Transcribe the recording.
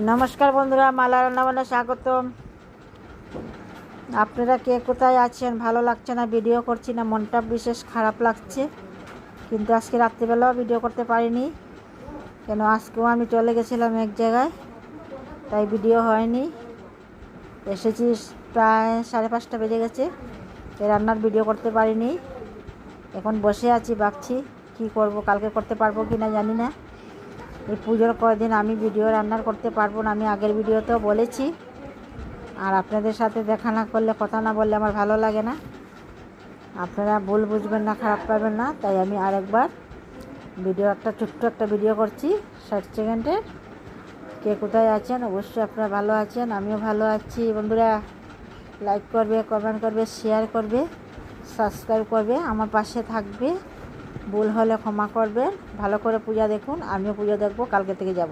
নমস্কার বন্ধুরা, মালা রান্নাবান্না স্বাগতম। আপনারা কে কোথায় আছেন? ভালো লাগছে না, ভিডিও করছি না, মনটা বিশেষ খারাপ লাগছে। কিন্তু আজকে রাত্রিবেলাও ভিডিও করতে পারিনি, কেন আজকেও আমি চলে গেছিলাম এক জায়গায়, তাই ভিডিও হয়নি। এসেছি প্রায় 5:30 বেজে গেছে, এই রান্নার ভিডিও করতে পারিনি। এখন বসে আছি, ভাবছি কি করব, কালকে করতে পারবো কি না জানি না। এই পুজোর কয়েকদিন আমি ভিডিও রান্নার করতে পারবো না, আমি আগের ভিডিওতেও বলেছি। আর আপনাদের সাথে দেখা না করলে, কথা না বললে আমার ভালো লাগে না। আপনারা ভুল বুঝবেন না, খারাপ পাবেন না, তাই আমি আরেকবার ভিডিও, ছোট্ট একটা ভিডিও করছি 60 সেকেন্ডের। কে কোথায় আছেন? অবশ্যই আপনারা ভালো আছেন, আমিও ভালো আছি। বন্ধুরা লাইক করবে, কমেন্ট করবে, শেয়ার করবে, সাবস্ক্রাইব করবে, আমার পাশে থাকবে। ভুল হলে ক্ষমা করবেন। ভালো করে পূজা দেখুন, আমিও পূজা দেখবো, কালকে থেকে যাব।